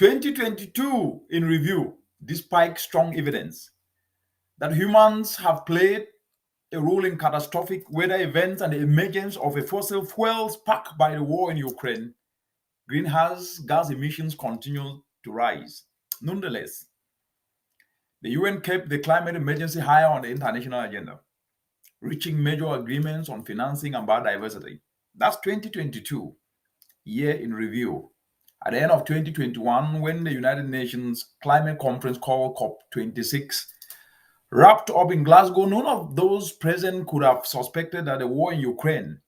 2022 in review, despite strong evidence that humans have played a role in catastrophic weather events and the emergence of a fossil fuel sparked by the war in Ukraine, greenhouse gas emissions continue to rise. Nonetheless, the UN kept the climate emergency higher on the international agenda, reaching major agreements on financing and biodiversity. That's 2022, year in review. At the end of 2021, when the United Nations Climate Conference called COP26 wrapped up in Glasgow, none of those present could have suspected that the war in Ukraine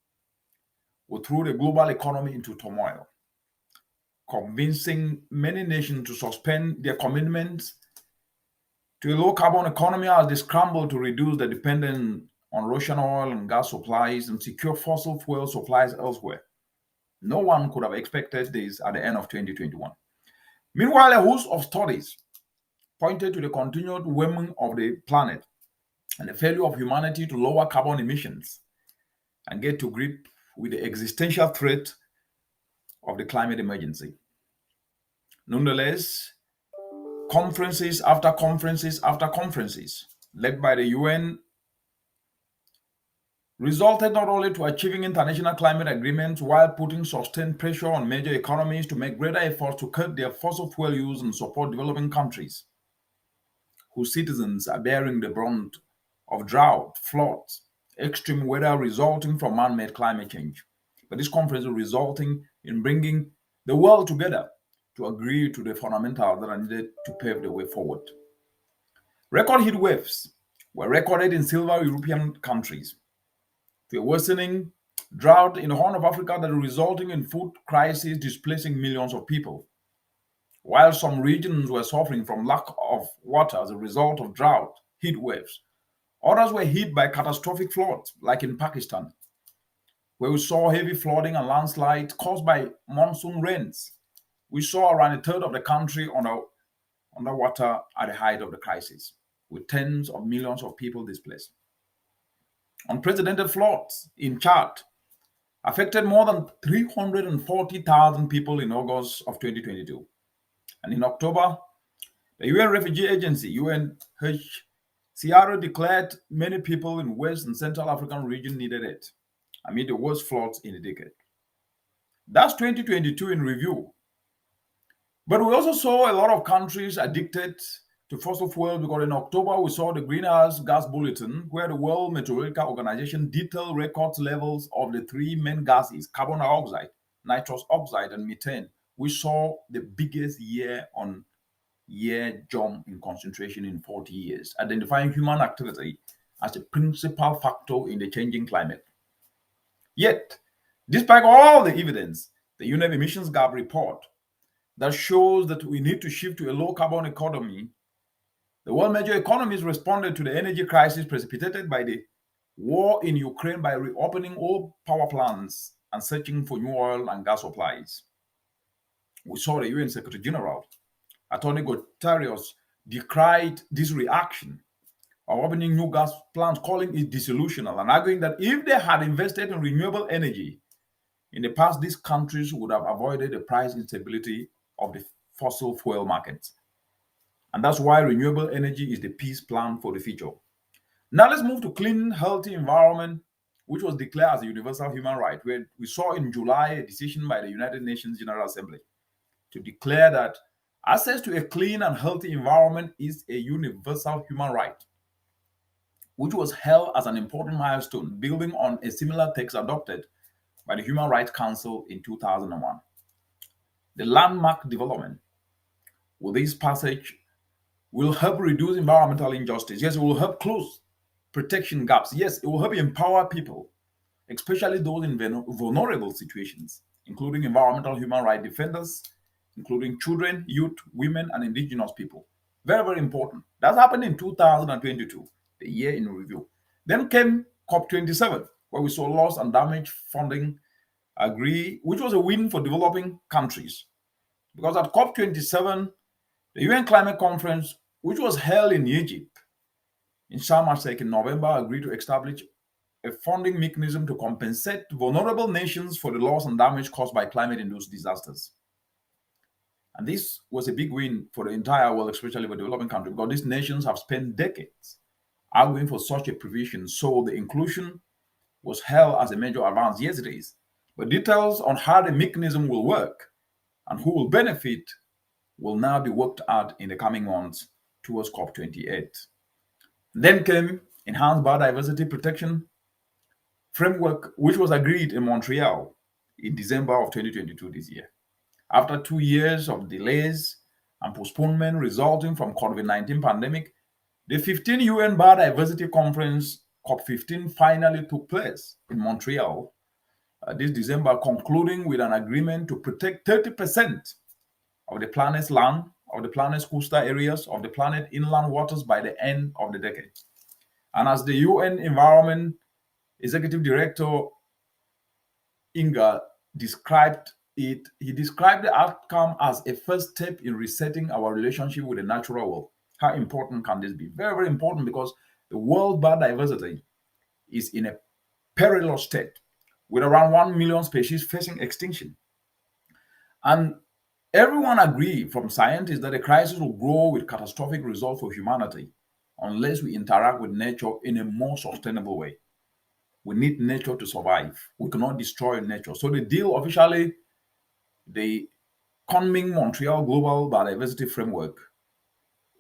would throw the global economy into turmoil, convincing many nations to suspend their commitments to a low-carbon economy as they scramble to reduce the dependence on Russian oil and gas supplies and secure fossil fuel supplies elsewhere. No one could have expected this at the end of 2021. Meanwhile, a host of studies pointed to the continued warming of the planet and the failure of humanity to lower carbon emissions and get to grip with the existential threat of the climate emergency. Nonetheless, conferences after conferences after conferences led by the UN resulted not only to achieving international climate agreements while putting sustained pressure on major economies to make greater efforts to cut their fossil fuel use and support developing countries whose citizens are bearing the brunt of drought, floods, extreme weather resulting from man-made climate change. But this conference is resulting in bringing the world together to agree to the fundamentals that are needed to pave the way forward. Record heat waves were recorded in several European countries, to a worsening drought in the Horn of Africa that is resulting in food crisis displacing millions of people. While some regions were suffering from lack of water as a result of drought, heat waves, others were hit by catastrophic floods, like in Pakistan, where we saw heavy flooding and landslides caused by monsoon rains. We saw around a third of the country underwater at the height of the crisis, with tens of millions of people displaced. Unprecedented floods in Chad affected more than 340,000 people in August of 2022. And in October, the UN Refugee Agency, UNHCR, declared many people in West and Central African region needed it amid the worst floods in a decade. That's 2022 in review. But we also saw a lot of countries addicted to fossil fuels because in October we saw the Greenhouse Gas Bulletin, where the World Meteorological Organization detailed record levels of the three main gases, carbon dioxide, nitrous oxide, and methane. We saw the biggest year-on-year jump in concentration in 40 years, identifying human activity as a principal factor in the changing climate. Yet, despite all the evidence, the UNEP Emissions Gap report that shows that we need to shift to a low-carbon economy, the world major economies responded to the energy crisis precipitated by the war in Ukraine by reopening old power plants and searching for new oil and gas supplies. We saw the UN Secretary General, Antonio Guterres, decried this reaction of opening new gas plants, calling it disillusional and arguing that if they had invested in renewable energy in the past, these countries would have avoided the price instability of the fossil fuel markets. And that's why renewable energy is the peace plan for the future. Now let's move to clean, healthy environment, which was declared as a universal human right, where we saw in July a decision by the United Nations General Assembly to declare that access to a clean and healthy environment is a universal human right, which was held as an important milestone, building on a similar text adopted by the Human Rights Council in 2001. The landmark development with this passage will help reduce environmental injustice. Yes, it will help close protection gaps. Yes, it will help empower people, especially those in vulnerable situations, including environmental human rights defenders, including children, youth, women, and indigenous people. Very, very important. That happened in 2022, the year in review. Then came COP27, where we saw loss and damage funding agree, which was a win for developing countries. Because at COP27, the UN Climate Conference, which was held in Egypt, in Sharm el-Sheikh in November, agreed to establish a funding mechanism to compensate vulnerable nations for the loss and damage caused by climate-induced disasters. And this was a big win for the entire world, especially for developing countries, because these nations have spent decades arguing for such a provision. So the inclusion was held as a major advance. Yes, it is. But details on how the mechanism will work and who will benefit will now be worked out in the coming months towards COP28. Then came Enhanced Biodiversity Protection Framework, which was agreed in Montreal in December of 2022 this year. After 2 years of delays and postponement resulting from COVID-19 pandemic, the 15th UN Biodiversity Conference, COP15, finally took place in Montreal this December, concluding with an agreement to protect 30% of the planet's land, of the planet's coastal areas, of the planet's inland waters by the end of the decade. And as the UN Environment Executive Director Inga described it, he described the outcome as a first step in resetting our relationship with the natural world. How important can this be? Very, very important, because the world biodiversity is in a perilous state with around 1 million species facing extinction. And everyone agreed, from scientists, that the crisis will grow with catastrophic results for humanity unless we interact with nature in a more sustainable way. We need nature to survive. We cannot destroy nature. So the deal officially, the Kunming Montreal Global Biodiversity Framework,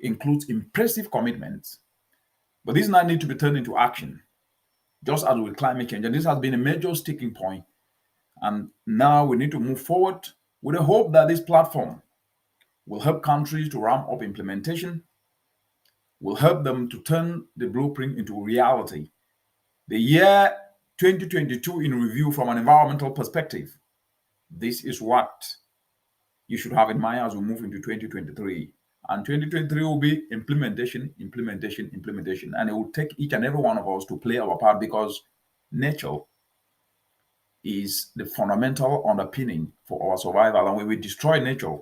includes impressive commitments, but these now need to be turned into action, just as with climate change. And this has been a major sticking point. And now we need to move forward with the hope that this platform will help countries to ramp up implementation, will help them to turn the blueprint into reality. The year 2022 in review from an environmental perspective. This is what you should have in mind as we move into 2023. And 2023 will be implementation, implementation, implementation. And it will take each and every one of us to play our part, because nature is the fundamental underpinning for our survival. And when we destroy nature,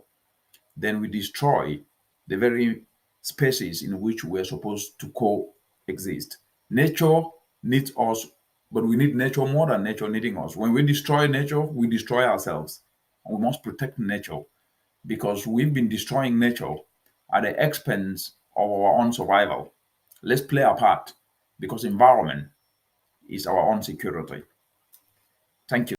then we destroy the very species in which we're supposed to coexist. Nature needs us, but we need nature more than nature needing us. When we destroy nature, we destroy ourselves. And we must protect nature, because we've been destroying nature at the expense of our own survival. Let's play our part, because environment is our own security. Thank you.